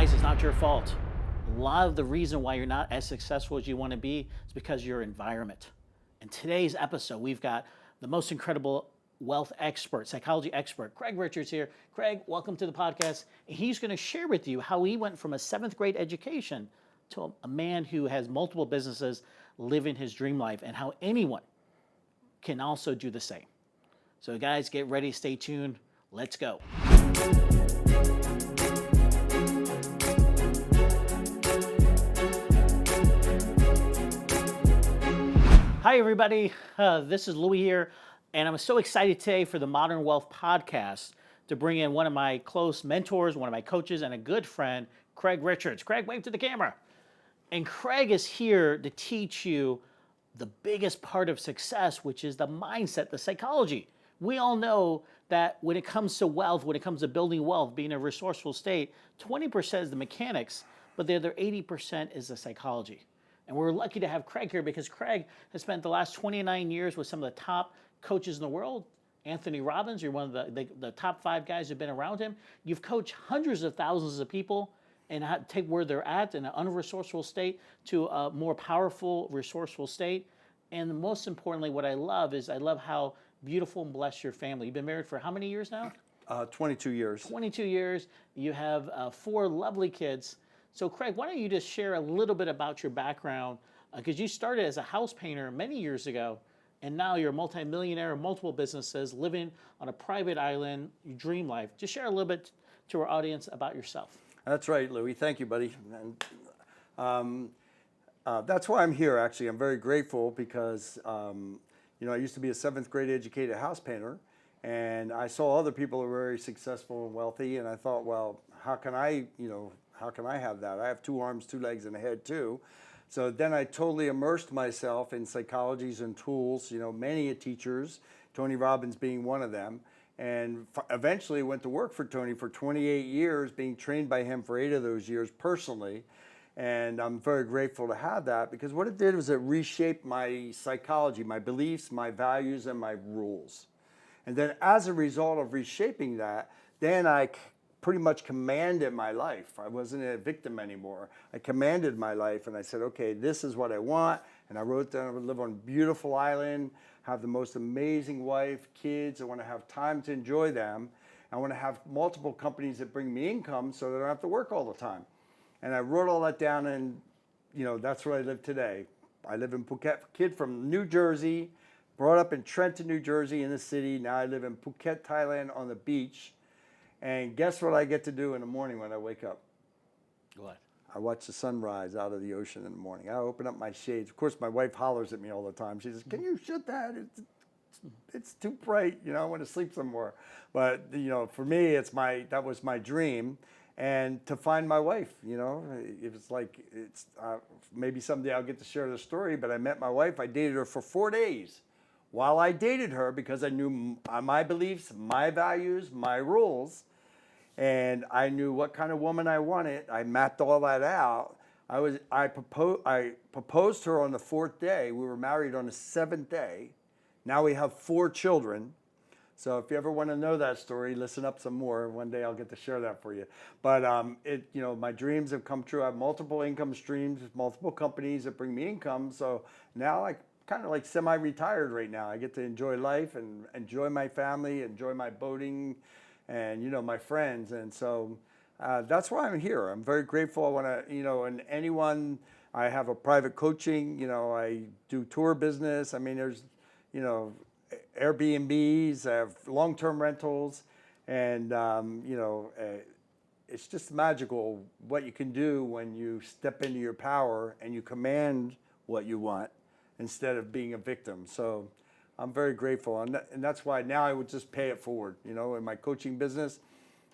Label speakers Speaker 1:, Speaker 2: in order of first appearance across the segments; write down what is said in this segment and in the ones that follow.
Speaker 1: Guys, it's not your fault. A lot of the reason why you're not as successful as you want to be is because of your environment. In today's episode, we've got the most incredible wealth expert, psychology expert, Craig Richards here. Craig, welcome to the podcast. And he's going to share with you how he went from a 7th grade education to a man who has multiple businesses living his dream life, and how anyone can also do the same. So guys, get ready, stay tuned. Let's go. Hi, everybody. This is Louis here, and I'm so excited today for the Modern Wealth Podcast to bring in one of my close mentors, one of my coaches, and a good friend, Craig Richards. Craig, wave to the camera. And Craig is here to teach you the biggest part of success, which is the mindset, the psychology. We all know that when it comes to wealth, when it comes to building wealth, being a resourceful state, 20% is the mechanics, but the other 80% is the psychology. And we're lucky to have Craig here because Craig has spent the last 29 years with some of the top coaches in the world. Anthony Robbins, you're one of the top 5 guys who've been around him. You've coached hundreds of thousands of people and take where they're at in an unresourceful state to a more powerful, resourceful state. And most importantly, what I love is I love how beautiful and blessed your family. You've been married for how many years now?
Speaker 2: 22 years.
Speaker 1: 22 years. You have 4 lovely kids. So Craig, why don't you just share a little bit about your background? Because you started as a house painter many years ago, and now you're a multimillionaire, multiple businesses, living on a private island, your dream life. Just share a little bit to our audience about yourself.
Speaker 2: That's right, Louis. Thank you, buddy. And that's why I'm here, actually. I'm very grateful because, I used to be a 7th grade educated house painter, and I saw other people who were very successful and wealthy, and I thought, well, how can I have that? I have 2 arms, 2 legs, and a head too. So then I totally immersed myself in psychologies and tools, many teachers, Tony Robbins being one of them, and eventually went to work for Tony for 28 years, being trained by him for 8 of those years personally. And I'm very grateful to have that because what it did was it reshaped my psychology, my beliefs, my values, and my rules. And then as a result of reshaping that, then I pretty much commanded my life. I wasn't a victim anymore. I commanded my life and I said, okay, this is what I want. And I wrote down I would live on a beautiful island, have the most amazing wife, kids. I want to have time to enjoy them. I want to have multiple companies that bring me income so that I don't have to work all the time. And I wrote all that down and, that's where I live today. I live in Phuket, kid from New Jersey, brought up in Trenton, New Jersey in the city. Now I live in Phuket, Thailand on the beach. And guess what I get to do in the morning when I wake up?
Speaker 1: What?
Speaker 2: I watch the sunrise out of the ocean in the morning. I open up my shades. Of course, my wife hollers at me all the time. She says, can you shut that? It's too bright. I want to sleep some more. But, for me, that was my dream. And to find my wife, it was like, maybe someday I'll get to share the story, but I met my wife. I dated her for 4 days. While I dated her, because I knew my beliefs, my values, my rules, and I knew what kind of woman I wanted. I mapped all that out. I proposed to her on the 4th day. We were married on the 7th day. Now we have 4 children. So if you ever want to know that story, listen up some more. One day I'll get to share that for you. But my dreams have come true. I have multiple income streams, multiple companies that bring me income. So now I kind of like semi-retired right now. I get to enjoy life and enjoy my family, enjoy my boating, and my friends. And so that's why I'm here. I'm very grateful. I want to, and anyone. I have a private coaching. I do tour business. I mean, there's, Airbnbs. I have long-term rentals, and it's just magical what you can do when you step into your power and you command what you want, instead of being a victim. So I'm very grateful. And that's why now I would just pay it forward. In my coaching business,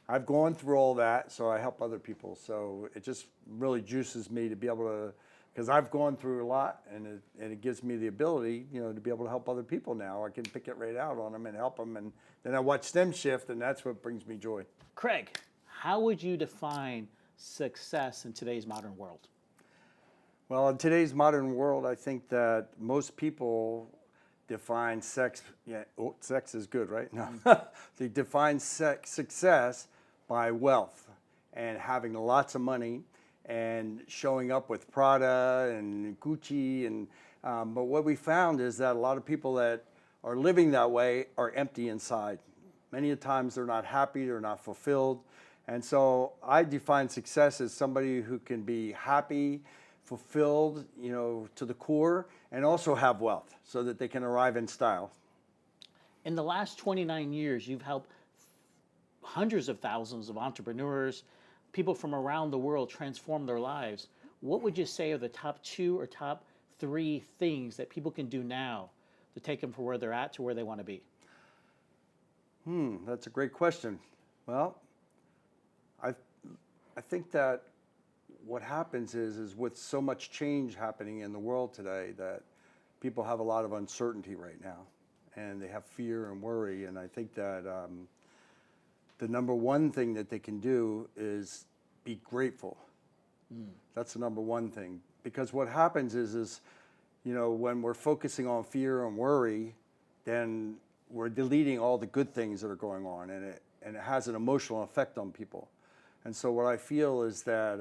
Speaker 2: I've gone through all that, so I help other people. So it just really juices me to be able to, because I've gone through a lot, and it gives me the ability, to be able to help other people now. I can pick it right out on them and help them. And then I watch them shift, and that's what brings me joy.
Speaker 1: Craig, how would you define success in today's modern world?
Speaker 2: Well, in today's modern world, I think that most people define sex. Sex is good, right? No, they define success by wealth, and having lots of money and showing up with Prada and Gucci. And but what we found is that a lot of people that are living that way are empty inside. Many a times they're not happy, they're not fulfilled. And so I define success as somebody who can be happy, fulfilled, to the core, and also have wealth so that they can arrive in style.
Speaker 1: In the last 29 years, you've helped hundreds of thousands of entrepreneurs, people from around the world transform their lives. What would you say are the top 2 or top 3 things that people can do now to take them from where they're at to where they want to be?
Speaker 2: That's a great question. Well, I think that what happens is with so much change happening in the world today that people have a lot of uncertainty right now, and they have fear and worry. And I think that the number one thing that they can do is be grateful. That's the number one thing, because what happens is when we're focusing on fear and worry, then we're deleting all the good things that are going on, and it has an emotional effect on people. And so what I feel is that,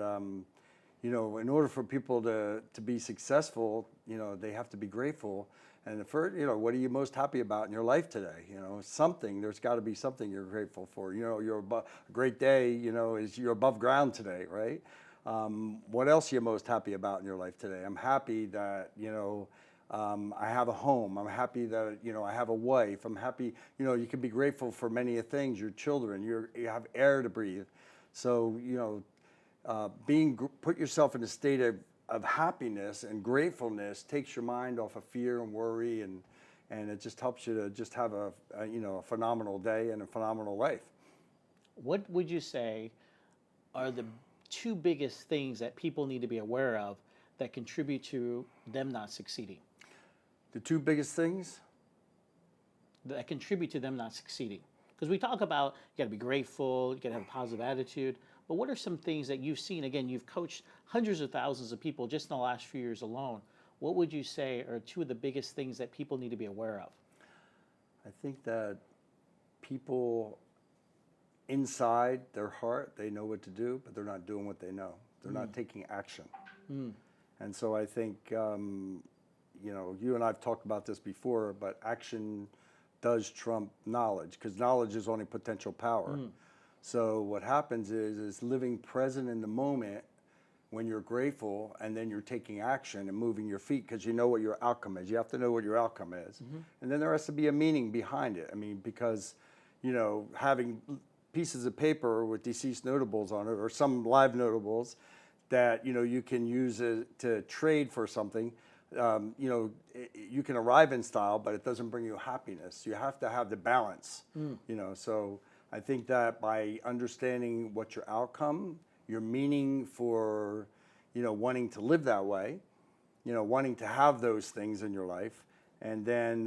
Speaker 2: in order for people to be successful, they have to be grateful. And the first, what are you most happy about in your life today? Something, there's got to be something you're grateful for. A great day, is you're above ground today, right? What else are you most happy about in your life today? I'm happy that, I have a home. I'm happy that, I have a wife. I'm happy, you can be grateful for many things, your children, you have air to breathe. So, put yourself in a state of happiness and gratefulness takes your mind off of fear and worry, and it just helps you to just have a phenomenal day and a phenomenal life.
Speaker 1: What would you say are the 2 biggest things that people need to be aware of that contribute to them not succeeding?
Speaker 2: The 2 biggest things?
Speaker 1: That contribute to them not succeeding. Because we talk about you got to be grateful, you got to have a positive attitude. But what are some things that you've seen? Again, you've coached hundreds of thousands of people just in the last few years alone. What would you say are 2 of the biggest things that people need to be aware of?
Speaker 2: I think that people inside their heart, they know what to do, but they're not doing what they know. They're not taking action. And so I think, you and I have talked about this before, but action does trump knowledge, because knowledge is only potential power. So what happens is living present in the moment when you're grateful, and then you're taking action and moving your feet because you know what your outcome is. You have to know what your outcome is. And then there has to be a meaning behind it. I mean, because, having pieces of paper with deceased notables on it, or some live notables that, you can use to trade for something, you can arrive in style, but it doesn't bring you happiness. You have to have the balance, so I think that by understanding what your outcome, your meaning for, wanting to live that way, wanting to have those things in your life, and then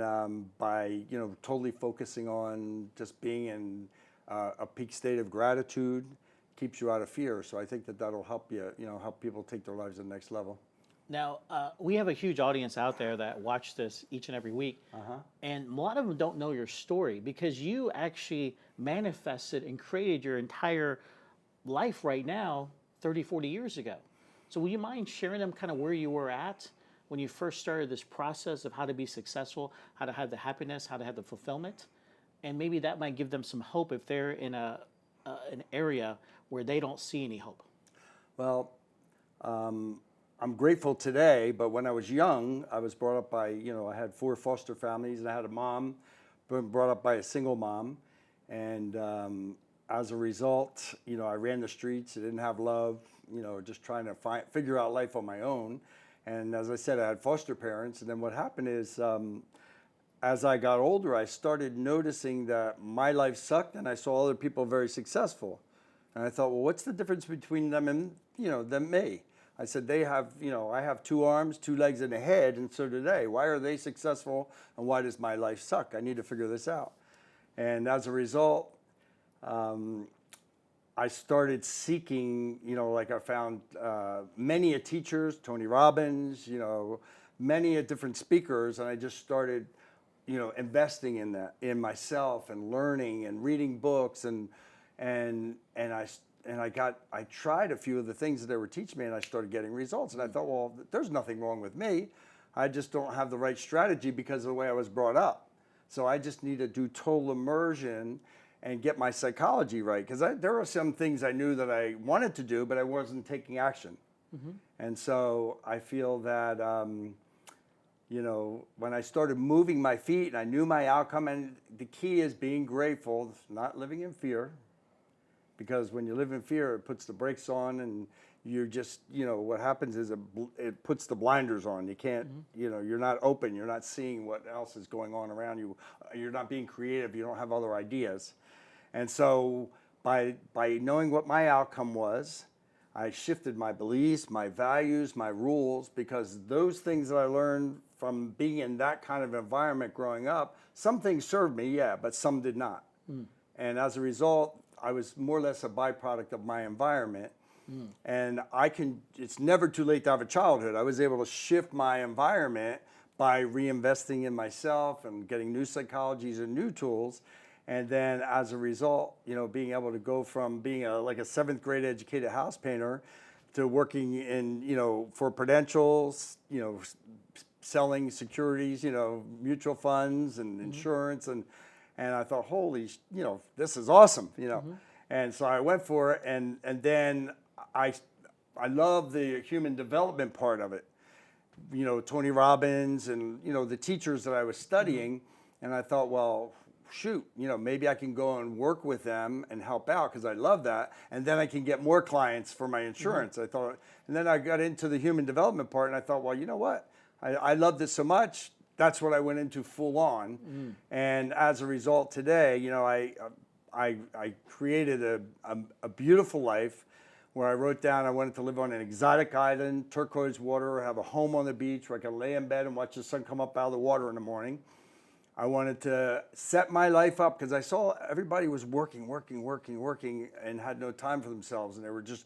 Speaker 2: by, totally focusing on just being in a peak state of gratitude, keeps you out of fear. So I think that that'll help you, help people take their lives to the next level.
Speaker 1: Now, we have a huge audience out there that watch this each and every week. And a lot of them don't know your story, because you actually manifested and created your entire life right now 30, 40 years ago. So will you mind sharing them kind of where you were at when you first started this process of how to be successful, how to have the happiness, how to have the fulfillment? And maybe that might give them some hope if they're in an area where they don't see any hope.
Speaker 2: Well, I'm grateful today, but when I was young, I was brought up by, I had 4 foster families, and I had a mom, brought up by a single mom. And as a result, I ran the streets. I didn't have love, just trying to figure out life on my own. And as I said, I had foster parents. And then what happened is, as I got older, I started noticing that my life sucked, and I saw other people very successful. And I thought, well, what's the difference between them and, them and me? I said, they have, I have 2 arms, 2 legs, and a head, and so do they. Why are they successful, and why does my life suck? I need to figure this out. And as a result, I started seeking, like I found many teachers, Tony Robbins, many different speakers, and I just started, investing in that, in myself, and learning and reading books, and and I tried a few of the things that they were teaching me, and I started getting results. And I thought, well, there's nothing wrong with me. I just don't have the right strategy because of the way I was brought up. So I just need to do total immersion and get my psychology right. Because there are some things I knew that I wanted to do, but I wasn't taking action. And so I feel that, when I started moving my feet and I knew my outcome, and the key is being grateful, not living in fear. Because when you live in fear, it puts the brakes on, and you're just, what happens is it puts the blinders on. You can't, you're not open. You're not seeing what else is going on around you. You're not being creative. You don't have other ideas. And so by knowing what my outcome was, I shifted my beliefs, my values, my rules, because those things that I learned from being in that kind of environment growing up, some things served me, yeah, but some did not. And as a result, I was more or less a byproduct of my environment. And it's never too late to have a childhood. I was able to shift my environment by reinvesting in myself and getting new psychologies and new tools. And then as a result, being able to go from being like a 7th grade educated house painter to working in, for Prudential's, selling securities, mutual funds and insurance. And I thought, holy, this is awesome, And so I went for it. And then I love the human development part of it. Tony Robbins and, the teachers that I was studying. And I thought, well, shoot, maybe I can go and work with them and help out because I love that. And then I can get more clients for my insurance. I thought, and then I got into the human development part and I thought, well, you know what? I loved it so much. That's what I went into full on. And as a result today, I created a beautiful life where I wrote down I wanted to live on an exotic island, turquoise water, have a home on the beach where I could lay in bed and watch the sun come up out of the water in the morning. I wanted to set my life up because I saw everybody was working and had no time for themselves, and they were just,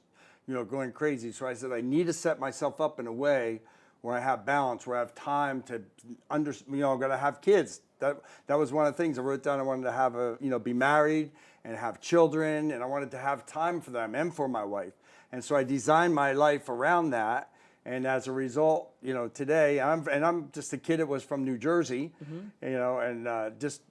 Speaker 2: going crazy. So I said, I need to set myself up in a way where I have balance, where I have time to I'm going to have kids. That was one of the things I wrote down. I wanted to have be married and have children, and I wanted to have time for them and for my wife. And so I designed my life around that. And as a result, today I'm just a kid that was from New Jersey, and just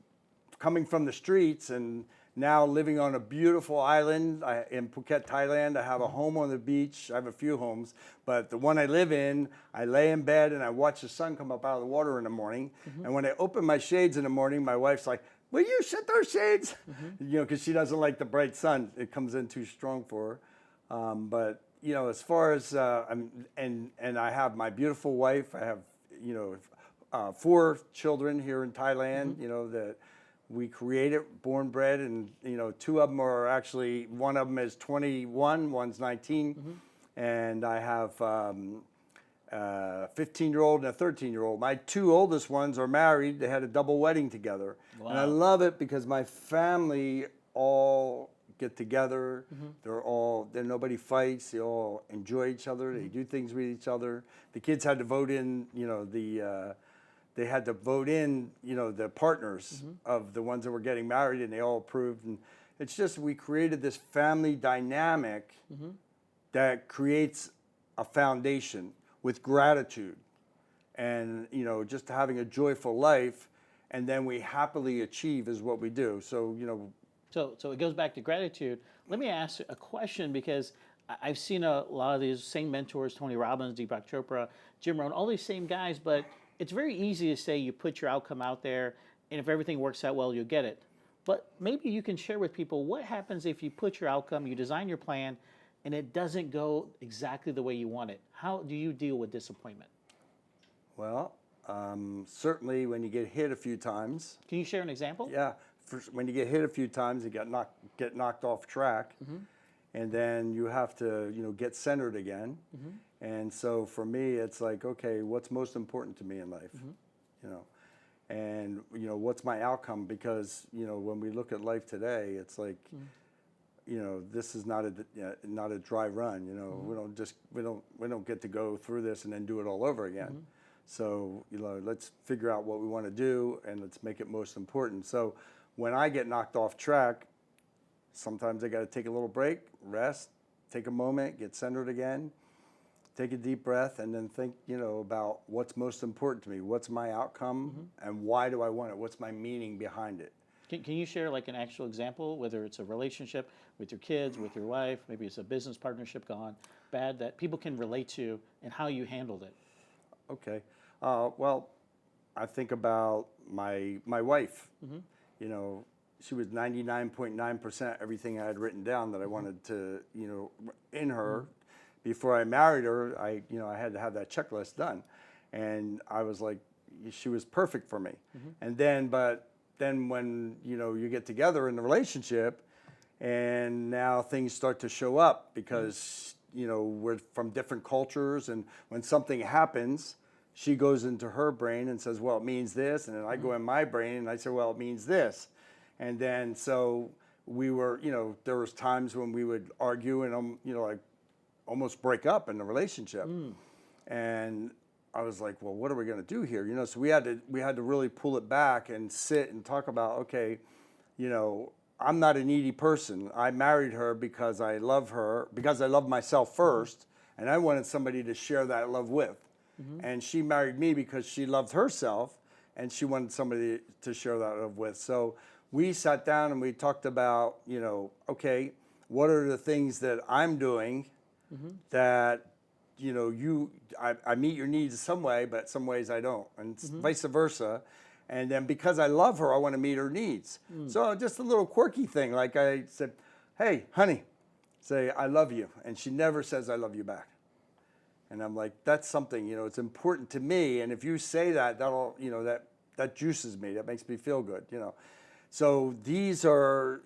Speaker 2: coming from the streets and now living on a beautiful island in Phuket, Thailand. I have a home on the beach. I have a few homes, but the one I live in, I lay in bed and I watch the sun come up out of the water in the morning. And when I open my shades in the morning, my wife's like, "Will you shut those shades?" Because she doesn't like the bright sun. It comes in too strong for her. But as far as and I have my beautiful wife. I have 4 children here in Thailand. That we created, born, bred, and 2 of them are actually. One of them is 21, one's 19, and I have a 15-year-old and a 13-year-old. My 2 oldest ones are married. They had a double wedding together, and I love it because my family all get together. Nobody fights. They all enjoy each other. They do things with each other. The kids had to vote in, they had to vote in, the partners of the ones that were getting married, and they all approved. And it's just, we created this family dynamic that creates a foundation with gratitude and, just having a joyful life. And then we happily achieve is what we do. So,
Speaker 1: So it goes back to gratitude. Let me ask a question because I've seen a lot of these same mentors, Tony Robbins, Deepak Chopra, Jim Rohn, all these same guys, but it's very easy to say you put your outcome out there, and if everything works out well, you'll get it. But maybe you can share with people what happens if you put your outcome, you design your plan, and it doesn't go exactly the way you want it. How do you deal with disappointment?
Speaker 2: Well, certainly when you get hit a few times.
Speaker 1: Can you share an example?
Speaker 2: Yeah. When you get hit a few times, you get knocked off track, and then you have to get centered again. And so for me, it's like, okay, what's most important to me in life, and what's my outcome? Because when we look at life today, it's like, this is not a dry run. We don't get to go through this and then do it all over again. So let's figure out what we want to do and let's make it most important. So when I get knocked off track, Sometimes I got to take a little break, rest, take a moment, get centered again, take a deep breath, and then think, about what's most important to me. What's my outcome, and why do I want it? What's my meaning behind it?
Speaker 1: Can you share like an actual example, whether it's a relationship with your kids, with your wife, maybe it's a business partnership gone bad that people can relate to, and how you handled it?
Speaker 2: Okay. Well, I think about my wife. You know, she was 99.9% everything I had written down that I wanted to, in her. Before I married her, I had to have that checklist done, and I was like, she was perfect for me. And but then when you get together in the relationship, and now things start to show up because we're from different cultures, and when something happens, she goes into her brain and says, well, it means this, and then I go in my brain and I say, well, it means this. And then so we were, there was times when we would argue and like almost break up in the relationship. And I was like, well, what are we going to do here? So we had to really pull it back and sit and talk about, okay, I'm not a needy person. I married her because I love her, because I love myself first, and I wanted somebody to share that love with. And she married me because she loved herself, and she wanted somebody to share that love with. So we sat down and we talked about, okay, what are the things that I'm doing that, I meet your needs in some way, but some ways I don't, and vice versa. And then because I love her, I want to meet her needs. So just a little quirky thing, like I said, hey, honey, say, I love you. And she never says, I love you back. And I'm like, that's something, it's important to me. And if you say that, that'll, that juices me. That makes me feel good, So these are,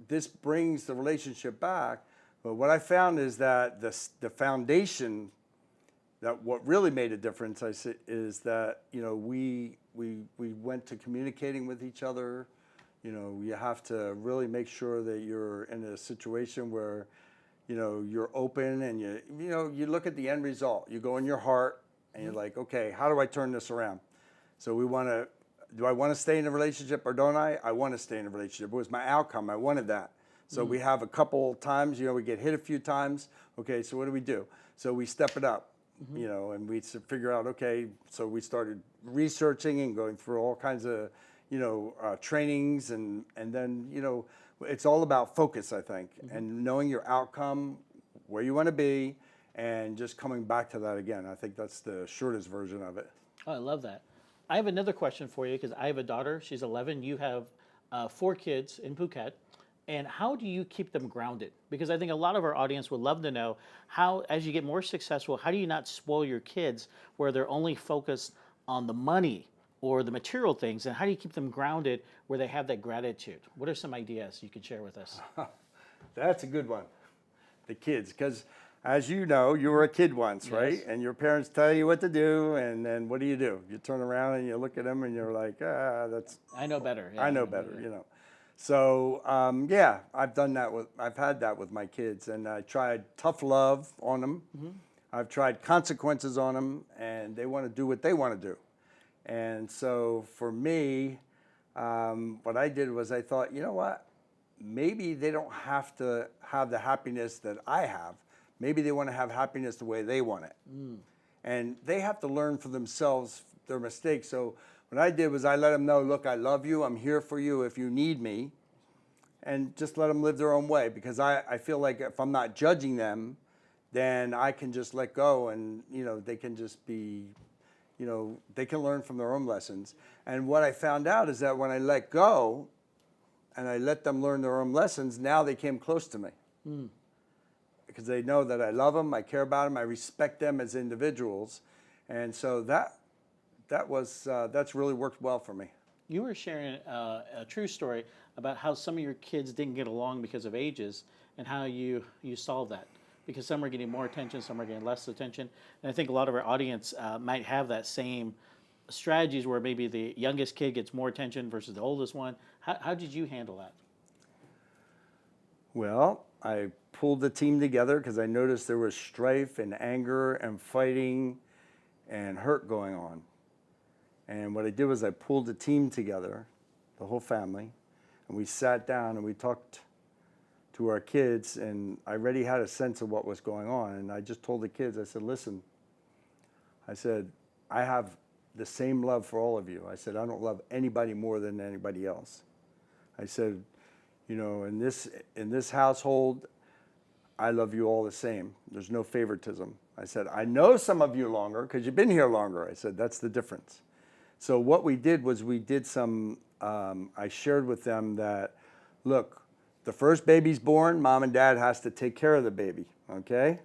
Speaker 2: this brings the relationship back. But what I found is that the foundation, that what really made a difference, is that, we went to communicating with each other. You have to really make sure that you're in a situation where, you're open, and you look at the end result. You go in your heart and you're like, okay, how do I turn this around? So do I want to stay in a relationship or don't I? I want to stay in a relationship. It was my outcome. I wanted that. So we have a couple times, we get hit a few times. Okay, so what do we do? So we step it up, and we figure out, okay, so we started researching and going through all kinds of, trainings, and then, it's all about focus, I think, and knowing your outcome, where you want to be, and just coming back to that again. I think that's the shortest version of it.
Speaker 1: Oh, I love that. I have another question for you because I have a daughter. She's 11. You have 4 kids in Phuket. And how do you keep them grounded? Because I think a lot of our audience would love to know how, as you get more successful, how do you not spoil your kids where they're only focused on the money or the material things? And how do you keep them grounded where they have that gratitude? What are some ideas you could share with us?
Speaker 2: That's a good one. The kids, because as you know, you were a kid once, right?
Speaker 1: Yes.
Speaker 2: And your parents tell you what to do, and then what do? You turn around and you look at them and you're like, that's...
Speaker 1: I know better. Yeah,
Speaker 2: I know better, So I've had that with my kids, and I tried tough love on them. I've tried consequences on them, and they want to do what they want to do. And so for me, what I did was I thought, you know what? Maybe they don't have to have the happiness that I have. Maybe they want to have happiness the way they want it. And they have to learn for themselves their mistakes. So what I did was I let them know, look, I love you. I'm here for you if you need me. And just let them live their own way, because I feel like if I'm not judging them, then I can just let go, and they can just be, they can learn from their own lessons. And what I found out is that when I let go and I let them learn their own lessons, now they came close to me. Because they know that I love them, I care about them, I respect them as individuals. And so that's really worked well for me.
Speaker 1: You were sharing a true story about how some of your kids didn't get along because of ages, and how you solved that. Because some are getting more attention, some are getting less attention. And I think a lot of our audience might have that same strategies where maybe the youngest kid gets more attention versus the oldest one. How did you handle that?
Speaker 2: Well, I pulled the team together because I noticed there was strife and anger and fighting and hurt going on. And what I did was I pulled the team together, the whole family, and we sat down and we talked to our kids, and I already had a sense of what was going on. And I just told the kids, I said, listen, I said, I have the same love for all of you. I said, I don't love anybody more than anybody else. I said, you know, in this household, I love you all the same. There's no favoritism. I said, I know some of you longer because you've been here longer. I said, that's the difference. So what we did was we did some, I shared with them that, look, the first baby's born, mom and dad has to take care of the baby, okay?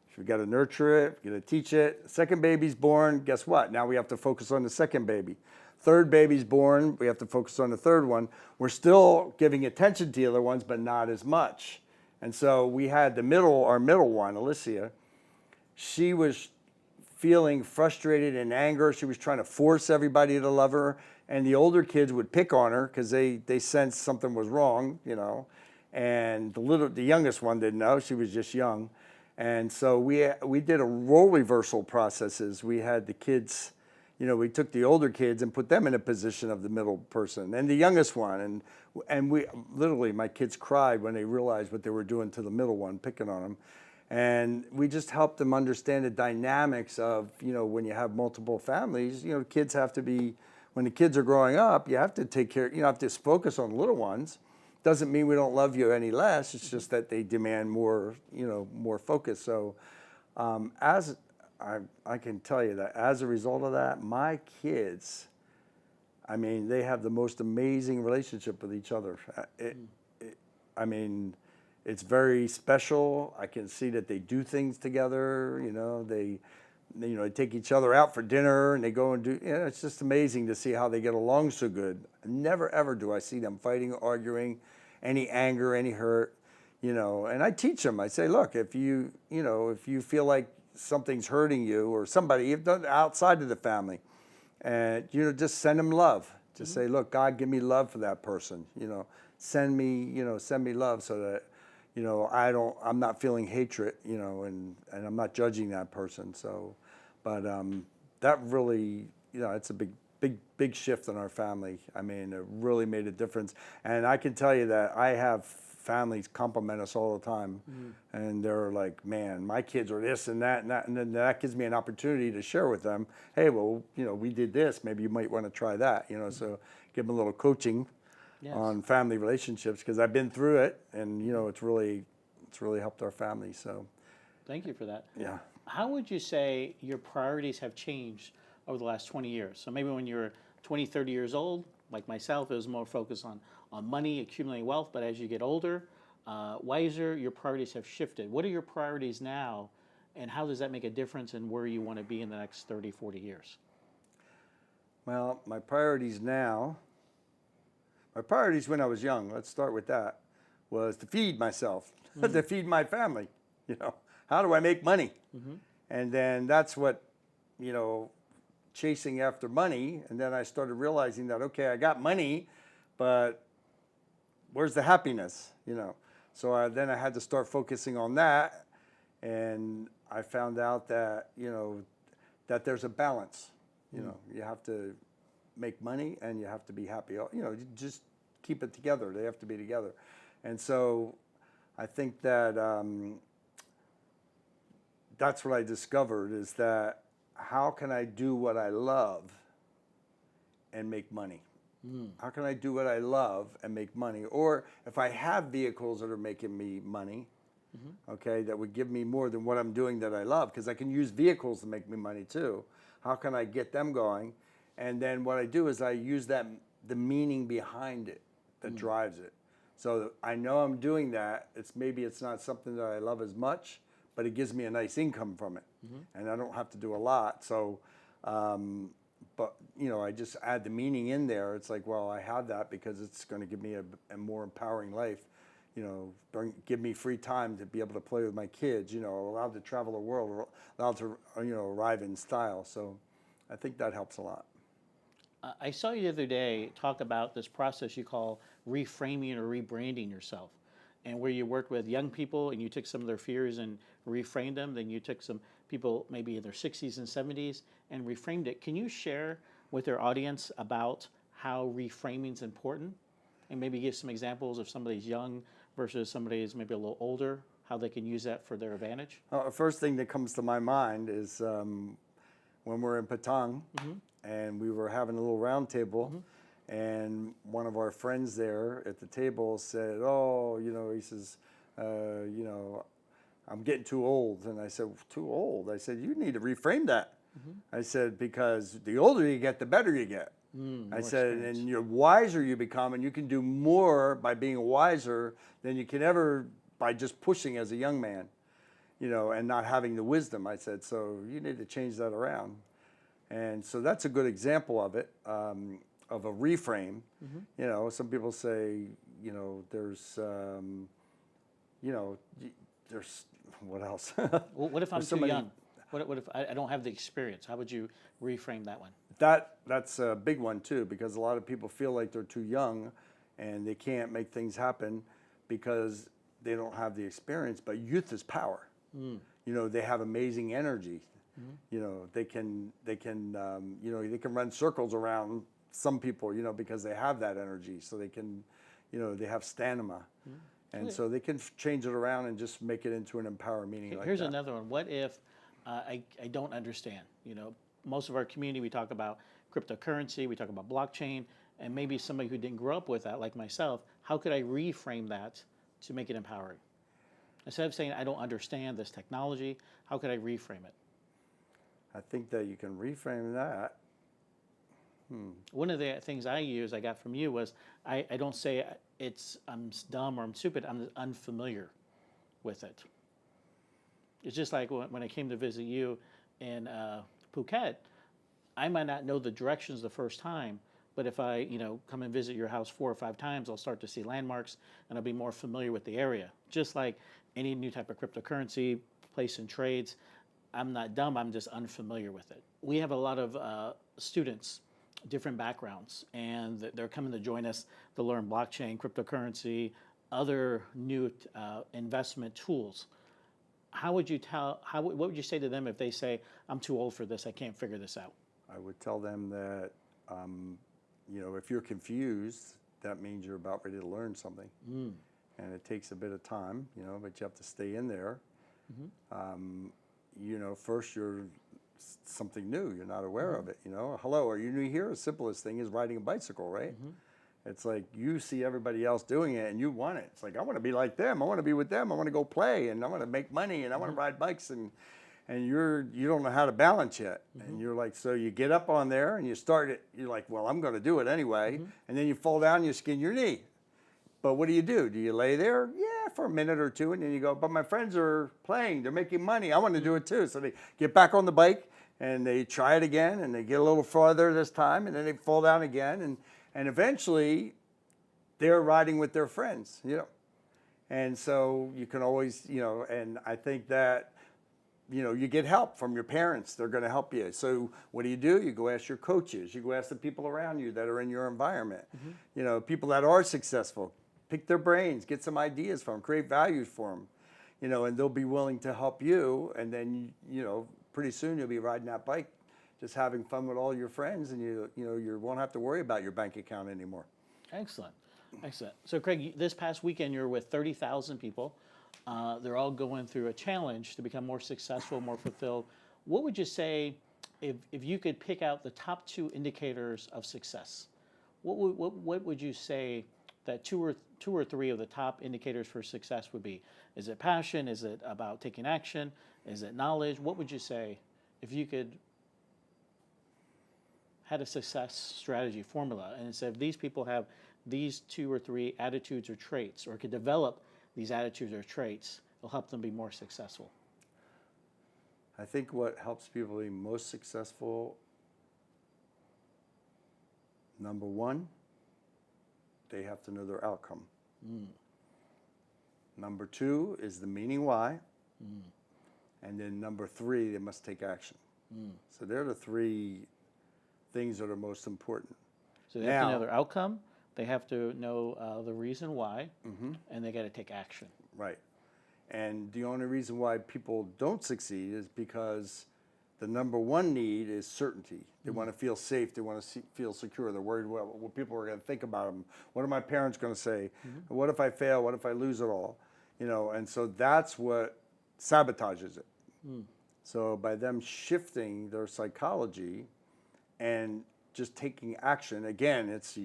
Speaker 2: So we got to nurture it, we got to teach it. Second baby's born, guess what? Now we have to focus on the second baby. Third baby's born, we have to focus on the third one. We're still giving attention to the other ones, but not as much. And so we had our middle one, Alicia, she was feeling frustrated and anger. She was trying to force everybody to love her. And the older kids would pick on her because they sensed something was wrong, you know. And the youngest one didn't know, she was just young. And so we did a role reversal processes. We had the kids, you know, we took the older kids and put them in a position of the middle person and the youngest one. And we literally, my kids cried when they realized what they were doing to the middle one, picking on them. And we just helped them understand the dynamics of, you know, when you have multiple families, you know, kids have to be, when the kids are growing up, you have to take care, you have to focus on little ones. Doesn't mean we don't love you any less. It's just that they demand more, you know, more focus. So as I can tell you that as a result of that, my kids, I mean, they have the most amazing relationship with each other. I mean, it's very special. I can see that they do things together. You know, they take each other out for dinner and they go and do. You know, it's just amazing to see how they get along so good. Never ever do I see them fighting, arguing, any anger, any hurt. You know, and I teach them. I say, look, if you feel like something's hurting you or somebody, you've done outside of the family, and you know, just send them love. Just say, look, God, give me love for that person. You know, send me love so that, you know, I'm not feeling hatred, you know, and I'm not judging that person. So, but that really, you know, it's a big shift in our family. I mean, it really made a difference. And I can tell you that I have families compliment us all the time, and they're like, man, my kids are this and that, and then that gives me an opportunity to share with them, hey, well, you know, we did this, maybe you might want to try that, you know, so give them a little coaching on family relationships, because I've been through it, and you know, it's really helped our family. So
Speaker 1: Thank you for that.
Speaker 2: yeah.
Speaker 1: How would you say your priorities have changed over the last 20 years? So maybe when you were 20, 30 years old, like myself, it was more focused on money, accumulating wealth. But as you get older, wiser, your priorities have shifted. What are your priorities now, and how does that make a difference in where you want to be in the next 30, 40 years?
Speaker 2: Well, my priorities now, my priorities when I was young, let's start with that, was to feed myself, to feed my family. You know, how do I make money? And then that's what, you know, chasing after money. And then I started realizing that, okay, I got money, but where's the happiness, you know? So then I had to start focusing on that. And I found out that, you know, that there's a balance. You know, you have to make money and you have to be happy. You know, you just keep it together. They have to be together. And so I think that that's what I discovered, is that how can I do what I love and make money? How can I do what I love and make money? Or if I have vehicles that are making me money, okay, that would give me more than what I'm doing that I love, because I can use vehicles to make me money too. How can I get them going? And then what I do is I use the meaning behind it that drives it. So I know I'm doing that. Maybe it's not something that I love as much, but it gives me a nice income from it. And I don't have to do a lot. So, but you know, I just add the meaning in there. It's like, well, I have that because it's going to give me a more empowering life. You know, give me free time to be able to play with my kids. You know, allowed to travel the world, allowed to, you know, arrive in style. So, I think that helps a lot.
Speaker 1: I saw you the other day talk about this process you call reframing or rebranding yourself, and where you worked with young people and you took some of their fears and reframed them. Then you took some people maybe in their 60s and 70s and reframed it. Can you share with our audience about how reframing is important, and maybe give some examples of some of these young versus somebody who's maybe a little older, how they can use that for their advantage?
Speaker 2: First thing that comes to my mind is when we're in Patang and we were having a little round table, and one of our friends there at the table said, "Oh, he says, I'm getting too old." And I said, "Too old?" I said, "You need to reframe that." I said, "Because the older you get, the better you get." I said,
Speaker 1: experience.
Speaker 2: "And the wiser you become, and you can do more by being wiser than you can ever by just pushing as a young man, and not having the wisdom." I said, "So you need to change that around." And so that's a good example of it, of a reframe. Some people say, there's, there's what else?
Speaker 1: Well, what if I'm
Speaker 2: There's
Speaker 1: too
Speaker 2: so many-
Speaker 1: young? What if I don't have the experience? How would you reframe that one?
Speaker 2: That's a big one too, because a lot of people feel like they're too young and they can't make things happen because they don't have the experience. But youth is power. They have amazing energy. They can run circles around some people, because they have that energy. So they can, they have stamina. And so they can change it around and just make it into an empower meaning like
Speaker 1: Here's
Speaker 2: that.
Speaker 1: another one. What if I don't understand? Most of our community, we talk about cryptocurrency, we talk about blockchain, and maybe somebody who didn't grow up with that, like myself, how could I reframe that to make it empowering? Instead of saying, I don't understand this technology, how could I reframe it?
Speaker 2: I think that you can reframe that.
Speaker 1: One of the things I got from you was, I don't say I'm dumb or I'm stupid, I'm unfamiliar with it. It's just like when I came to visit you in Phuket, I might not know the directions the first time, but if I come and visit your house 4 or 5 times, I'll start to see landmarks and I'll be more familiar with the area. Just like any new type of cryptocurrency, place in trades, I'm not dumb, I'm just unfamiliar with it. We have a lot of students, different backgrounds, and they're coming to join us to learn blockchain, cryptocurrency, other new investment tools. What would you say to them if they say, I'm too old for this, I can't figure this out?
Speaker 2: I would tell them that, if you're confused, that means you're about ready to learn something. And it takes a bit of time, but you have to stay in there. First you're something new, you're not aware of it. Hello, are you new here? The simplest thing is riding a bicycle, right? It's like you see everybody else doing it and you want it. It's like, I want to be like them. I want to be with them. I want to go play and I want to make money and I want to ride bikes, and you don't know how to balance yet. And you're like, so you get up on there and you start it. You're like, well, I'm going to do it anyway. And then you fall down and you skin your knee. But what do? Do you lay there? Yeah, for a minute or two. And then you go, but my friends are playing. They're making money. I want to do it too. So they get back on the bike and they try it again and they get a little farther this time and then they fall down again. And eventually they're riding with their friends, And so you can always, and I think that, you get help from your parents. They're going to help you. So what do? You go ask your coaches. You go ask the people around you that are in your environment. People that are successful. Pick their brains. Get some ideas from them. Create values for them. And they'll be willing to help you. And then, pretty soon you'll be riding that bike, just having fun with all your friends, and you won't have to worry about your bank account anymore.
Speaker 1: Excellent. So Craig, this past weekend you're with 30,000 people. They're all going through a challenge to become more successful, more fulfilled. What would you say if you could pick out the top 2 indicators of success? What would you say that two or three of the top indicators for success would be? Is it passion? Is it about taking action? Is it knowledge? What would you say if you could had a success strategy formula and said these people have these 2 or 3 attitudes or traits, or could develop these attitudes or traits, it'll help them be more successful?
Speaker 2: I think what helps people be most successful, number 1, they have to know their outcome. Number 2 is the meaning why. And then number 3, they must take action. So they're the 3 things that are most important.
Speaker 1: So they have to know their outcome, they have to know the reason why, and they got to take action.
Speaker 2: Right. And the only reason why people don't succeed is because the number one need is certainty. They want to feel safe. They want to feel secure. They're worried about what people are going to think about them. What are my parents going to say? What if I fail? What if I lose it all? And so that's what sabotages it. So by them shifting their psychology and just taking action, again, it's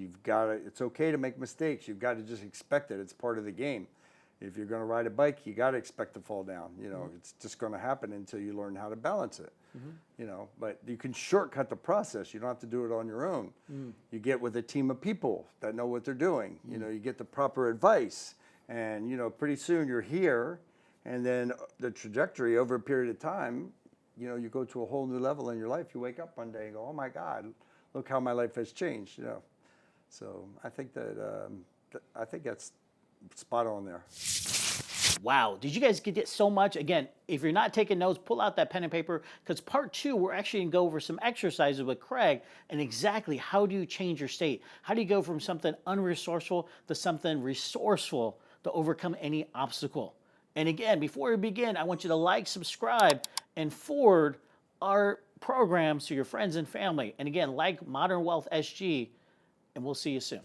Speaker 2: okay to make mistakes. You've got to just expect it. It's part of the game. If you're going to ride a bike, you got to expect to fall down. It's just going to happen until you learn how to balance it. But you can shortcut the process. You don't have to do it on your own. You get with a team of people that know what they're doing. You get the proper advice, and pretty soon you're here. And then the trajectory over a period of time, you go to a whole new level in your life. You wake up one day and go, "Oh my God, look how my life has changed." So I think that's spot on there.
Speaker 1: Wow. Did you guys get so much? Again, if you're not taking notes, pull out that pen and paper, because part 2, we're actually going to go over some exercises with Craig and exactly how do you change your state? How do you go from something unresourceful to something resourceful to overcome any obstacle? And again, before we begin, I want you to like, subscribe, and forward our programs to your friends and family. And again, like Modern Wealth SG, and we'll see you soon.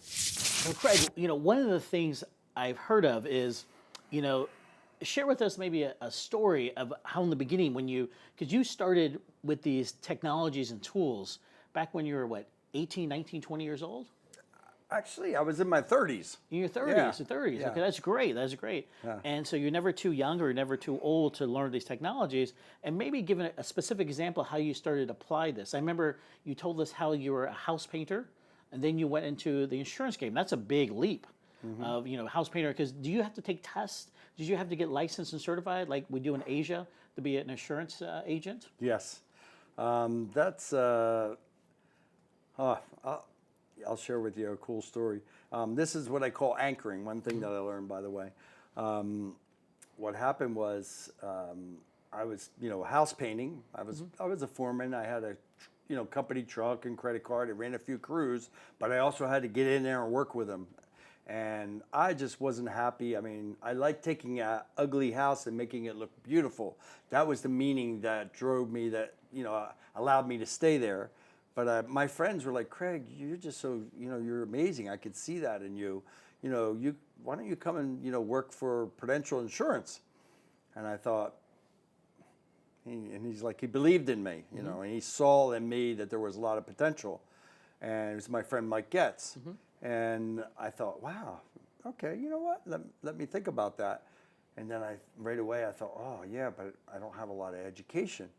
Speaker 1: Well, Craig, one of the things I've heard of is, share with us maybe a story of how in the beginning because you started with these technologies and tools back when you were, 18, 19, 20 years old?
Speaker 2: Actually, I was in my 30s.
Speaker 1: In your 30s,
Speaker 2: Yeah.
Speaker 1: 30s.
Speaker 2: Yeah.
Speaker 1: Okay, that's great. That's great.
Speaker 2: Yeah.
Speaker 1: And so you're never too young or never too old to learn these technologies. And maybe give a specific example how you started to apply this. I remember you told us how you were a house painter, and then you went into the insurance game. That's a big leap of house painter. Because do you have to take tests? Did you have to get licensed and certified like we do in Asia to be an insurance agent?
Speaker 2: Yes. That's I'll share with you a cool story. This is what I call anchoring, one thing that I learned, by the way. What happened was I was, house painting. I was a foreman. I had a, company truck and credit card. I ran a few crews, but I also had to get in there and work with them. And I just wasn't happy. I mean, I like taking an ugly house and making it look beautiful. That was the meaning that drove me, that, allowed me to stay there. But my friends were like, "Craig, you're just so, you're amazing. I could see that in you. Why don't you come and, work for Prudential Insurance?" And I thought, he's like, he believed in me, and he saw in me that there was a lot of potential. And it was my friend Mike Getz. And I thought, wow, okay, you know what? Let me think about that. And then right away I thought, oh yeah, but I don't have a lot of education.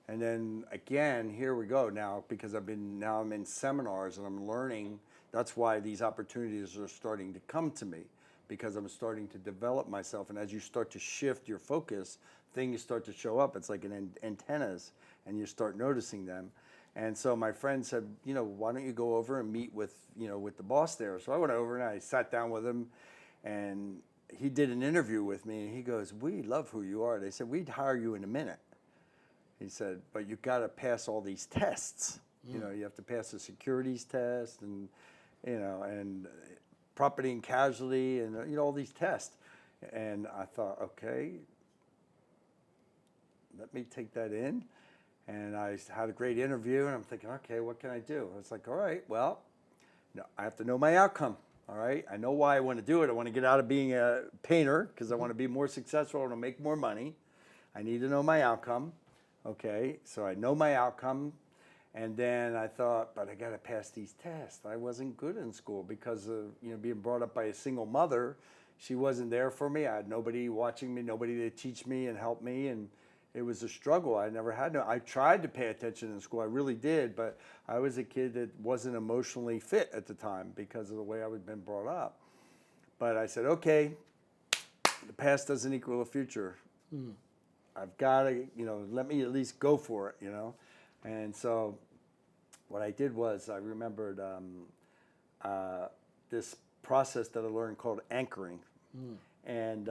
Speaker 2: And then again, here we go now, because I'm in seminars and I'm learning. That's why these opportunities are starting to come to me, because I'm starting to develop myself. And as you start to shift your focus, things start to show up. It's like antennas, and you start noticing them. And so my friend said, why don't you go over and meet with the boss there? So I went over and I sat down with him, and he did an interview with me. And he goes, "We love who you are." They said, "We'd hire you in a minute." He said, "But you got to pass all these tests. You have to pass the securities test and, and property and casualty and, all these tests." And I thought, okay, let me take that in. And I had a great interview, and I'm thinking, okay, what can I do? I was like, all right, well, I have to know my outcome. All right, I know why I want to do it. I want to get out of being a painter because I want to be more successful. I want to make more money. I need to know my outcome. Okay, so I know my outcome, and then I thought, but I got to pass these tests. I wasn't good in school because of being brought up by a single mother. She wasn't there for me. I had nobody watching me, nobody to teach me and help me, and it was a struggle. I never had no. I tried to pay attention in school. I really did, but I was a kid that wasn't emotionally fit at the time because of the way I had been brought up. But I said, okay, the past doesn't equal the future. I've got to, let me at least go for it, And so what I did was I remembered this process that I learned called anchoring. And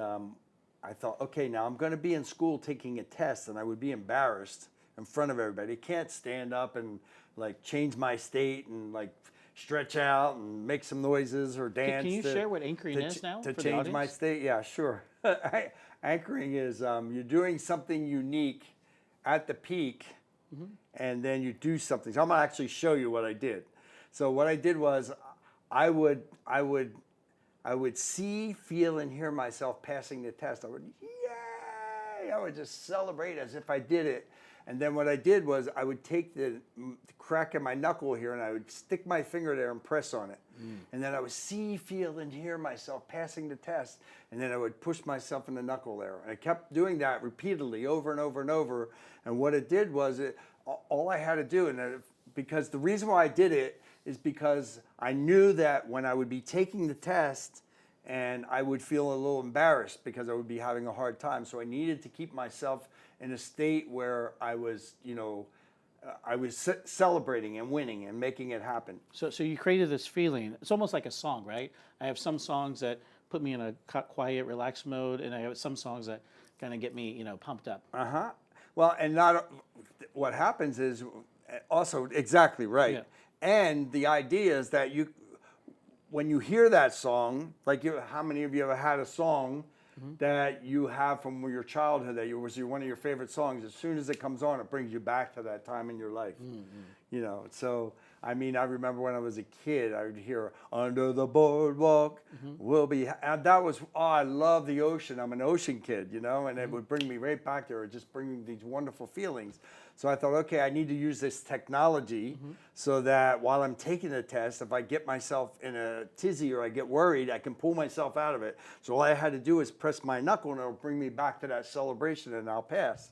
Speaker 2: I thought, okay, now I'm going to be in school taking a test, and I would be embarrassed in front of everybody. I can't stand up and change my state and stretch out and make some noises or dance.
Speaker 1: Can you share what anchoring is now
Speaker 2: to
Speaker 1: for the
Speaker 2: change
Speaker 1: audience?
Speaker 2: my state? Yeah, sure. Anchoring is you're doing something unique at the peak and then you do something. So I'm gonna actually show you what I did. So what I did was I would I would I would see, feel, and hear myself passing the test. I would, yay! I would just celebrate as if I did it. And then what I did was I would take the crack in my knuckle here and I would stick my finger there and press on it. And then I would see, feel, and hear myself passing the test. And then I would push myself in the knuckle there. And I kept doing that repeatedly over and over and over. And what it did was all I had to do, because the reason why I did it is because I knew that when I would be taking the test and I would feel a little embarrassed because I would be having a hard time. So I needed to keep myself in a state where I was, I was celebrating and winning and making it happen.
Speaker 1: So you created this feeling. It's almost like a song, right? I have some songs that put me in a quiet, relaxed mode, and I have some songs that kind of get me, pumped up.
Speaker 2: Well, and what happens is also exactly right.
Speaker 1: Yeah.
Speaker 2: And the idea is that when you hear that song, like how many of you ever had a song that you have from your childhood that was one of your favorite songs? As soon as it comes on, it brings you back to that time in your life. So I mean, I remember when I was a kid, I would hear "Under the Boardwalk, we'll be." And that was, I love the ocean. I'm an ocean kid, and it would bring me right back there. It just bring me these wonderful feelings. So I thought, okay, I need to use this technology so that while I'm taking the test, if I get myself in a tizzy or I get worried, I can pull myself out of it. So all I had to do is press my knuckle and it'll bring me back to that celebration and I'll pass.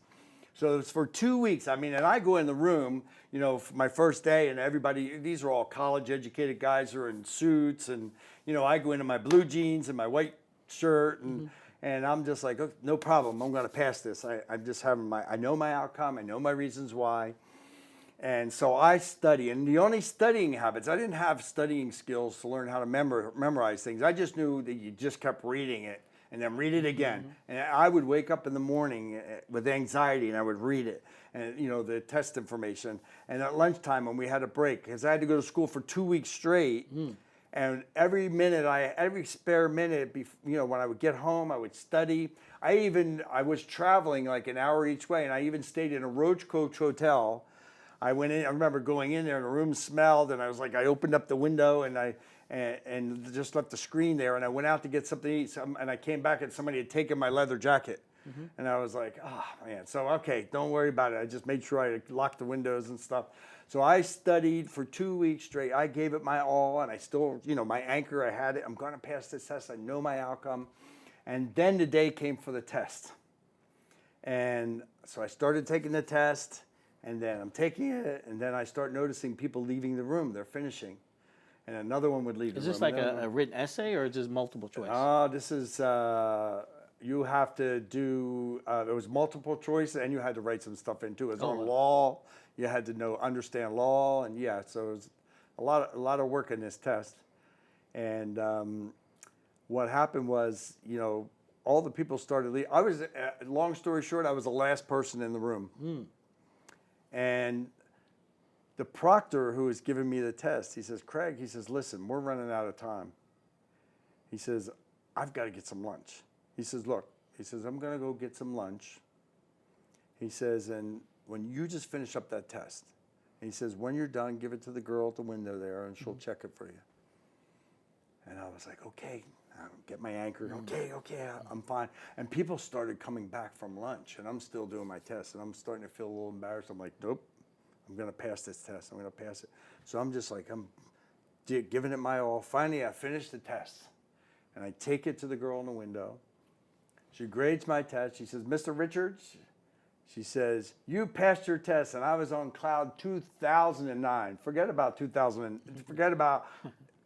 Speaker 2: So it's for 2 weeks. I mean, and I go in the room, for my first day, and everybody, these are all college educated guys who are in suits, and, I go into my blue jeans and my white shirt, and I'm just like, oh, no problem, I'm gonna pass this. I'm just having I know my outcome, I know my reasons why. And so I study, and the only studying habits, I didn't have studying skills to learn how to memorize things. I just knew that you just kept reading it and then read it again. And I would wake up in the morning with anxiety and I would read it, and the test information. And at lunchtime when we had a break, because I had to go to school for 2 weeks straight, and every spare minute, when I would get home, I would study. I was traveling like an hour each way, and I even stayed in a Roach Coach hotel. I went in. I remember going in there, and the room smelled, and I was like, I opened up the window, and just left the screen there, and I went out to get something to eat, and I came back, and somebody had taken my leather jacket, and I was like, oh man. So okay, don't worry about it. I just made sure I locked the windows and stuff. So I studied for 2 weeks straight. I gave it my all, and I still, my anchor, I had it. I'm going to pass this test. I know my outcome. And then the day came for the test. And so I started taking the test, and then I'm taking it, and then I start noticing people leaving the room. They're finishing. And another one would leave the room.
Speaker 1: Is this like a written essay or just multiple choice?
Speaker 2: This is, you have to do, there was multiple choice, and you had to write some stuff in too. It was on law. You had to understand law, and so it was a lot of work in this test. And what happened was, all the people started leaving. Long story short, I was the last person in the room. And the proctor who was giving me the test, he says, Craig, he says, listen, we're running out of time. He says, I've got to get some lunch. He says, look, he says, I'm going to go get some lunch. He says, and when you just finish up that test, and he says, when you're done, give it to the girl at the window there, and she'll check it for you. And I was like, okay, I'll get my anchor. Okay, I'm fine. And people started coming back from lunch, and I'm still doing my test, and I'm starting to feel a little embarrassed. I'm like, nope, I'm going to pass this test. I'm going to pass it. So I'm just like, I'm giving it my all. Finally, I finished the test, and I take it to the girl in the window. She grades my test. She says, Mr. Richards, she says, you passed your test, and I was on cloud 2009. Forget about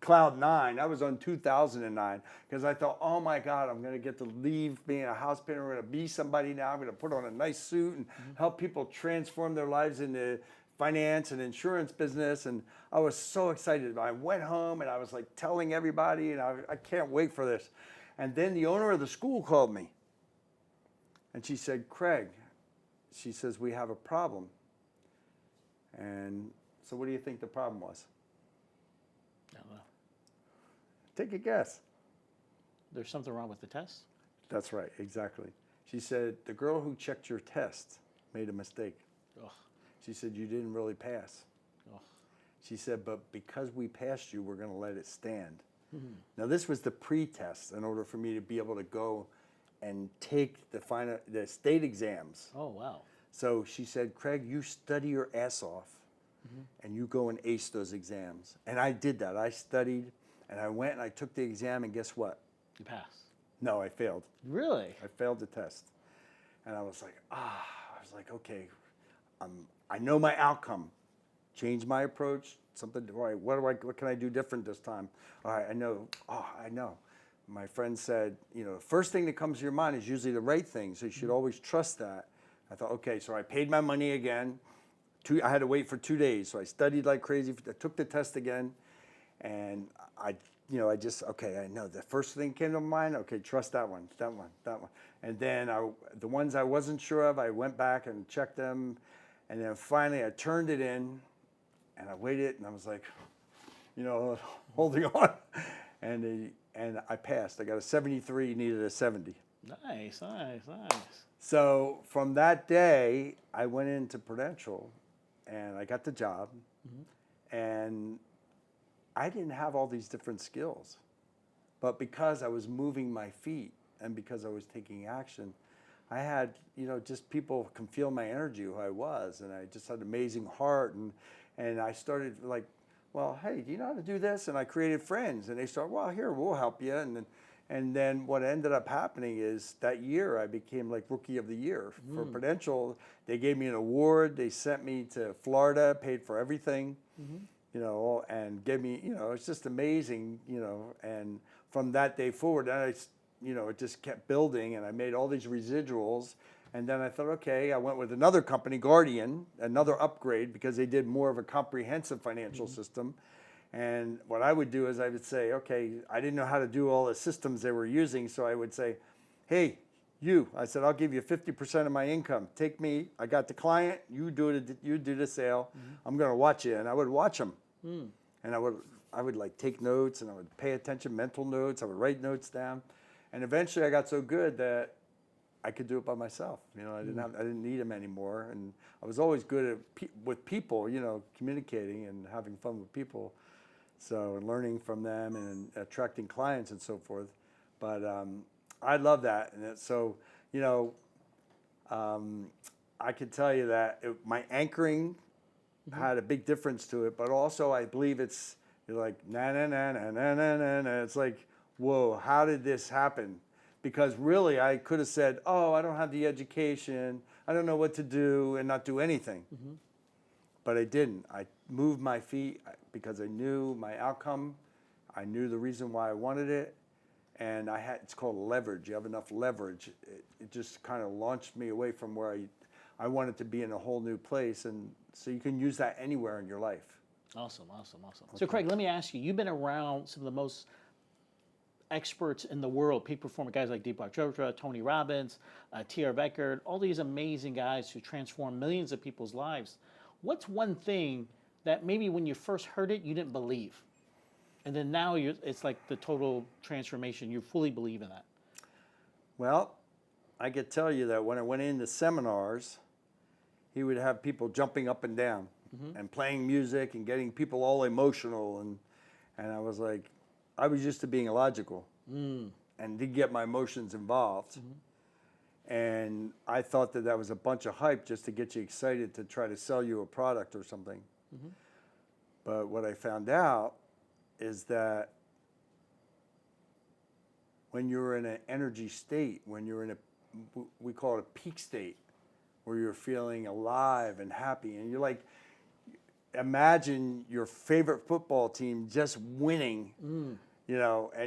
Speaker 2: cloud 9. I was on 2009 because I thought, oh my God, I'm going to get to leave being a house painter. I'm going to be somebody now. I'm going to put on a nice suit and help people transform their lives in the finance and insurance business. And I was so excited. I went home and I was like telling everybody, and I can't wait for this. And then the owner of the school called me, and she said, Craig, she says, we have a problem. And so what do you think the problem was?
Speaker 1: I don't know.
Speaker 2: Take a guess.
Speaker 1: There's something wrong with the test?
Speaker 2: That's right, exactly. She said, the girl who checked your test made a mistake.
Speaker 1: Ugh.
Speaker 2: She said, you didn't really pass.
Speaker 1: Oh.
Speaker 2: She said, but because we passed you, we're going to let it stand. Now, this was the pre-test in order for me to be able to go and take the state exams.
Speaker 1: Oh, wow.
Speaker 2: So she said, Craig, you study your ass off and you go and ace those exams. And I did that. I studied and I went and I took the exam, and guess what?
Speaker 1: You passed.
Speaker 2: No, I failed.
Speaker 1: Really?
Speaker 2: I failed the test. And I was like, okay, I know my outcome. Change my approach. Something, all right, what can I do different this time? All right, I know. My friend said, the first thing that comes to your mind is usually the right thing, so you should always trust that. I thought, okay, so I paid my money again. I had to wait for 2 days, so I studied like crazy. I took the test again, and I know the first thing came to mind. Okay, trust that one. And then the ones I wasn't sure of, I went back and checked them, and then finally I turned it in, and I waited, and I was like, holding on, and I passed. I got a 73, needed a 70.
Speaker 1: Nice.
Speaker 2: So from that day, I went into Prudential, and I got the job, and I didn't have all these different skills, but because I was moving my feet and because I was taking action, I had, just people can feel my energy, who I was, and I just had an amazing heart, and I started like, well, hey, do you know how to do this? And I created friends, and they started, well, here, we'll help you. And then what ended up happening is that year I became like Rookie of the Year for Prudential. They gave me an award. They sent me to Florida, paid for everything, and gave me, it's just amazing, and from that day forward, it just kept building, and I made all these residuals. And then I thought, okay, I went with another company, Guardian, another upgrade, because they did more of a comprehensive financial system. And what I would do is I would say, okay, I didn't know how to do all the systems they were using, so I would say, hey, I said, I'll give you 50% of my income. Take me, I got the client, you do the sale, I'm going to watch you. And I would watch them. And I would like take notes, and I would pay attention, mental notes, I would write notes down. And eventually I got so good that I could do it by myself. I didn't need them anymore, and I was always good with people, communicating and having fun with people, so learning from them and attracting clients and so forth. But I love that, and so I could tell you that my anchoring had a big difference to it, but also I believe you're like na na na na na na na. It's like, whoa, how did this happen? Because really, I could have said, oh, I don't have the education, I don't know what to do, and not do anything. But I didn't. I moved my feet because I knew my outcome. I knew the reason why I wanted it. And it's called leverage. You have enough leverage. It just kind of launched me away from where I wanted to be in a whole new place. And so you can use that anywhere in your life.
Speaker 1: Awesome. So Craig, let me ask you, you've been around some of the most experts in the world, peak performing guys like Deepak Chopra, Tony Robbins, T.R. Becker, all these amazing guys who transform millions of people's lives. What's one thing that maybe when you first heard it, you didn't believe? And then now it's like the total transformation. You fully believe in that.
Speaker 2: Well, I could tell you that when I went into seminars, he would have people jumping up and down and playing music and getting people all emotional. And I was like, I was used to being illogical and didn't get my emotions involved. And I thought that was a bunch of hype just to get you excited to try to sell you a product or something. But what I found out is that when you're in an energy state, when you're in we call it a peak state, where you're feeling alive and happy, and you're like, imagine your favorite football team just winning, and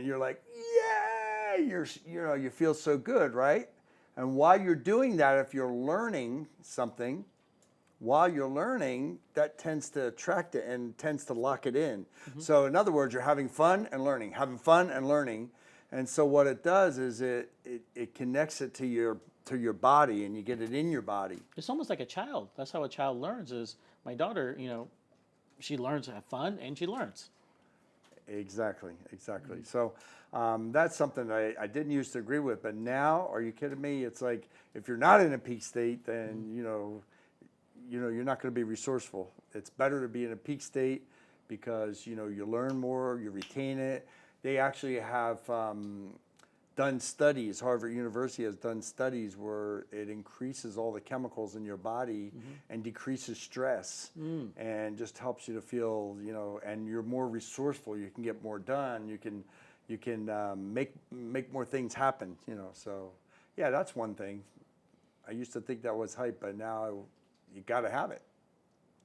Speaker 2: you're like, yeah, you feel so good, right? And while you're doing that, if you're learning something, while you're learning, that tends to attract it and tends to lock it in. So in other words, you're having fun and learning. And so what it does is it connects it to your body, and you get it in your body.
Speaker 1: It's almost like a child. That's how a child learns. Is my daughter, she learns to have fun and she learns.
Speaker 2: Exactly. So that's something I didn't used to agree with, but now, are you kidding me? It's like, if you're not in a peak state, then you're not going to be resourceful. It's better to be in a peak state because, you learn more, you retain it. They actually have done studies, Harvard University has done studies where it increases all the chemicals in your body and decreases stress and just helps you to feel, and you're more resourceful. You can get more done. You can make more things happen, So, yeah, that's one thing. I used to think that was hype, but now you got to have it.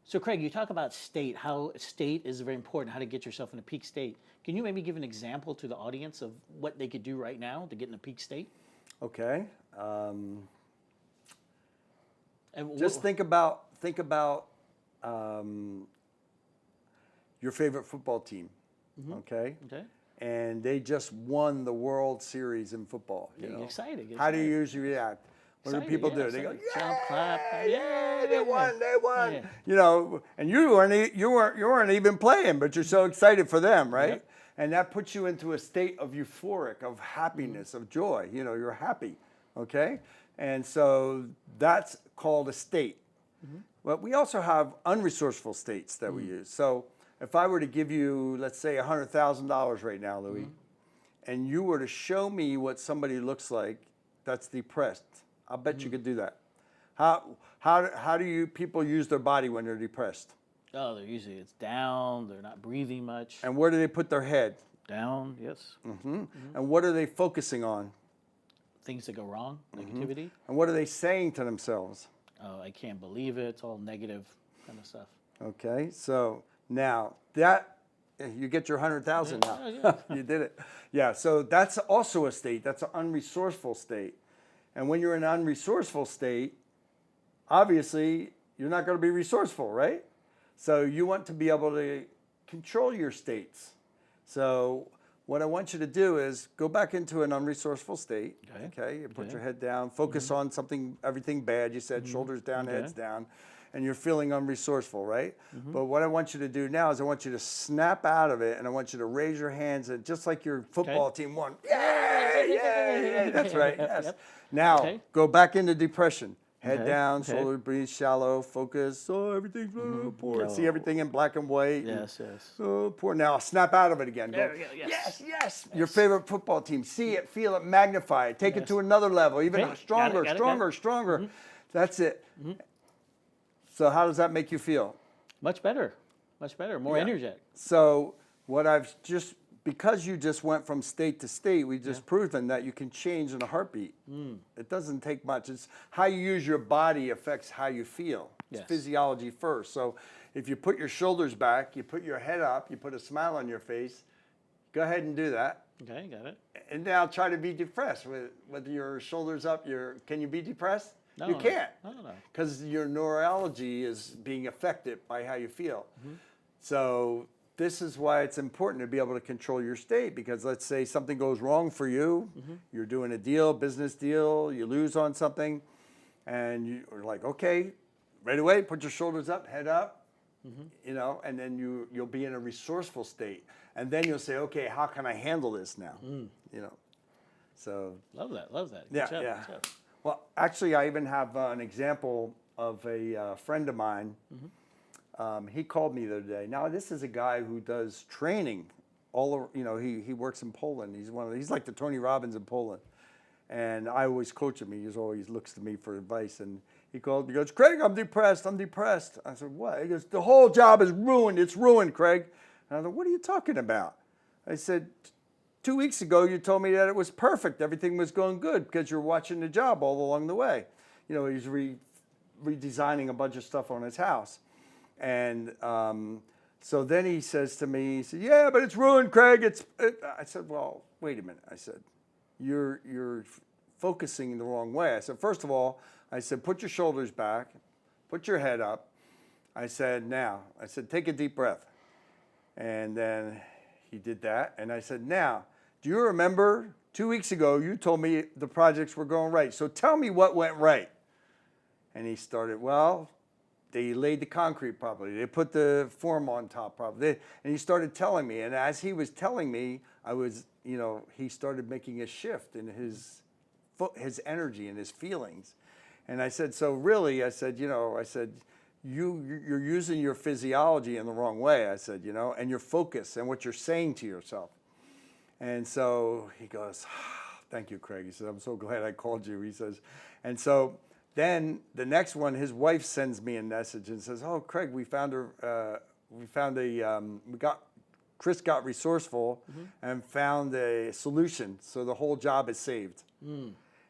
Speaker 1: So Craig, you talk about state, how state is very important, how to get yourself in a peak state. Can you maybe give an example to the audience of what they could do right now to get in a peak state?
Speaker 2: Okay.
Speaker 1: And
Speaker 2: Just think about your favorite football team, okay?
Speaker 1: Okay.
Speaker 2: And they just won the World Series in football.
Speaker 1: Get excited.
Speaker 2: How do you usually react? What do people do? They go,
Speaker 1: jump, clap,
Speaker 2: yeah, they won.
Speaker 1: Yeah.
Speaker 2: And you weren't even playing, but you're so excited for them, right?
Speaker 1: Yep.
Speaker 2: And that puts you into a state of euphoric, of happiness, of joy. You're happy, okay? And so that's called a state. But we also have unresourceful states that we use. So if I were to give you, let's say, $100,000 right now, Louis, and you were to show me what somebody looks like that's depressed, I'll bet you could do that. How do people use their body when they're depressed?
Speaker 1: Oh, it's down. They're not breathing much.
Speaker 2: And where do they put their head?
Speaker 1: Down, yes.
Speaker 2: And what are they focusing on?
Speaker 1: Things that go wrong, negativity.
Speaker 2: And what are they saying to themselves?
Speaker 1: Oh, I can't believe it. It's all negative kind of stuff.
Speaker 2: Okay, so now that you get your 100,000 now.
Speaker 1: Yeah.
Speaker 2: You did it. Yeah, so that's also a state. That's an unresourceful state. And when you're in an unresourceful state, obviously you're not going to be resourceful, right? So you want to be able to control your states. So what I want you to do is go back into an unresourceful state. Okay. You put your head down, focus on everything bad. You said shoulders down, heads down, and you're feeling unresourceful, right? But what I want you to do now is I want you to snap out of it, and I want you to raise your hands, and just like your football team won. Yay, yay, yay. That's right. Yes. Now go back into depression. Head down, shoulder breathe shallow, focus. Oh, everything's poor. See everything in black and white.
Speaker 1: Yes.
Speaker 2: Oh, poor. Now snap out of it again.
Speaker 1: There we go. Yes.
Speaker 2: Yes. Your favorite football team. See it, feel it, magnify it. Take it to another level, even stronger, stronger. That's it. So how does that make you feel?
Speaker 1: Much better. More energetic.
Speaker 2: So because you just went from state to state, we just proven that you can change in a heartbeat. It doesn't take much. It's how you use your body affects how you feel. It's physiology first. So if you put your shoulders back, you put your head up, you put a smile on your face, go ahead and do that.
Speaker 1: Okay, got it.
Speaker 2: And now try to be depressed with your shoulders up. Can you be depressed?
Speaker 1: No,
Speaker 2: you can't.
Speaker 1: No.
Speaker 2: Because your neurology is being affected by how you feel. So this is why it's important to be able to control your state, because let's say something goes wrong for you, you're doing a deal, business deal, you lose on something, and you're like, okay, right away, put your shoulders up, head up, and then you'll be in a resourceful state. And then you'll say, okay, how can I handle this now? So.
Speaker 1: Love that.
Speaker 2: Good job. Well, actually, I even have an example of a friend of mine. He called me the other day. Now, this is a guy who does training all over. He works in Poland. He's like the Tony Robbins in Poland. And I always coach him. He always looks to me for advice. And he called me. He goes, Craig, I'm depressed. I said, what? He goes, the whole job is ruined. It's ruined, Craig. And I said, what are you talking about? I said, 2 weeks ago, you told me that it was perfect. Everything was going good because you're watching the job all along the way. He's redesigning a bunch of stuff on his house. And so then he says to me, yeah, but it's ruined, Craig. I said, well, wait a minute. I said, you're focusing the wrong way. I said, first of all, put your shoulders back, put your head up. I said, take a deep breath. And then he did that. And I said, now, do you remember 2 weeks ago you told me the projects were going right? So tell me what went right. And he started, well, they laid the concrete properly. They put the form on top properly. And he started telling me. And as he was telling me, he started making a shift in his energy and his feelings. And I said, so really, you're using your physiology in the wrong way. I said, and your focus and what you're saying to yourself. And so he goes, thank you, Craig. He says, I'm so glad I called you. He says, and so then the next one, his wife sends me a message and says, oh, Craig, Chris got resourceful and found a solution. So the whole job is saved.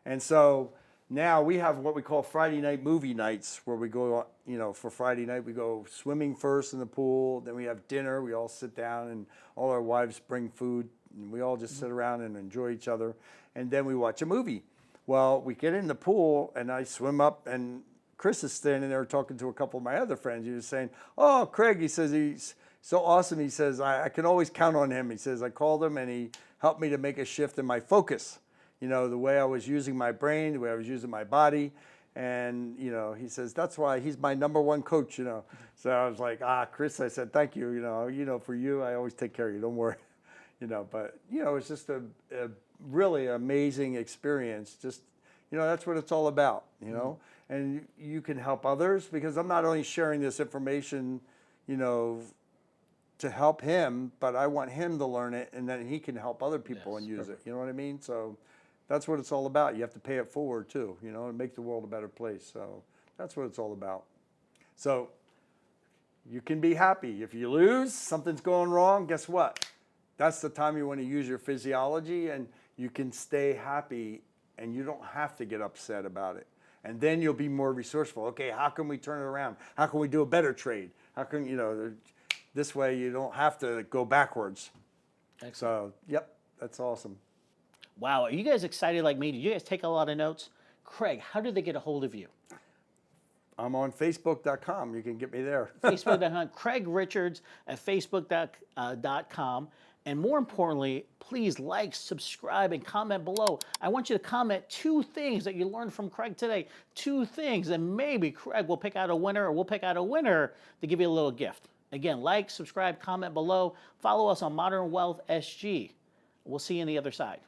Speaker 2: And so now we have what we call Friday night movie nights, where we go, for Friday night, we go swimming first in the pool. Then we have dinner. We all sit down and all our wives bring food. And we all just sit around and enjoy each other. And then we watch a movie. Well, we get in the pool and I swim up, and Chris is standing there talking to a couple of my other friends. He was saying, oh, Craig, he says, he's so awesome. He says, I can always count on him. He says, I called him and he helped me to make a shift in my focus. The way I was using my brain, the way I was using my body. And, he says, that's why he's my number one coach, So I was like, Chris, I said, thank you. For you, I always take care of you. Don't worry. But, it's just a really amazing experience. Just, that's what it's all about, and you can help others, because I'm not only sharing this information, to help him, but I want him to learn it, and then he can help other people and use it. You know what I mean? So that's what it's all about. You have to pay it forward too, and make the world a better place. So that's what it's all about. So you can be happy. If you lose, something's going wrong, guess what? That's the time you want to use your physiology, and you can stay happy, and you don't have to get upset about it. And then you'll be more resourceful. Okay, how can we turn it around? How can we do a better trade? How can, this way you don't have to go backwards.
Speaker 1: Excellent.
Speaker 2: So, yep, that's awesome.
Speaker 1: Wow, are you guys excited like me? Did you guys take a lot of notes? Craig, how do they get a hold of you?
Speaker 2: I'm on Facebook.com. You can get me there.
Speaker 1: Facebook.com, Craig Richards at Facebook.com. And more importantly, please like, subscribe, and comment below. I want you to comment 2 things that you learned from Craig today. 2 things, and maybe Craig will pick out a winner, or we'll pick out a winner to give you a little gift. Again, like, subscribe, comment below. Follow us on Modern Wealth SG. We'll see you on the other side.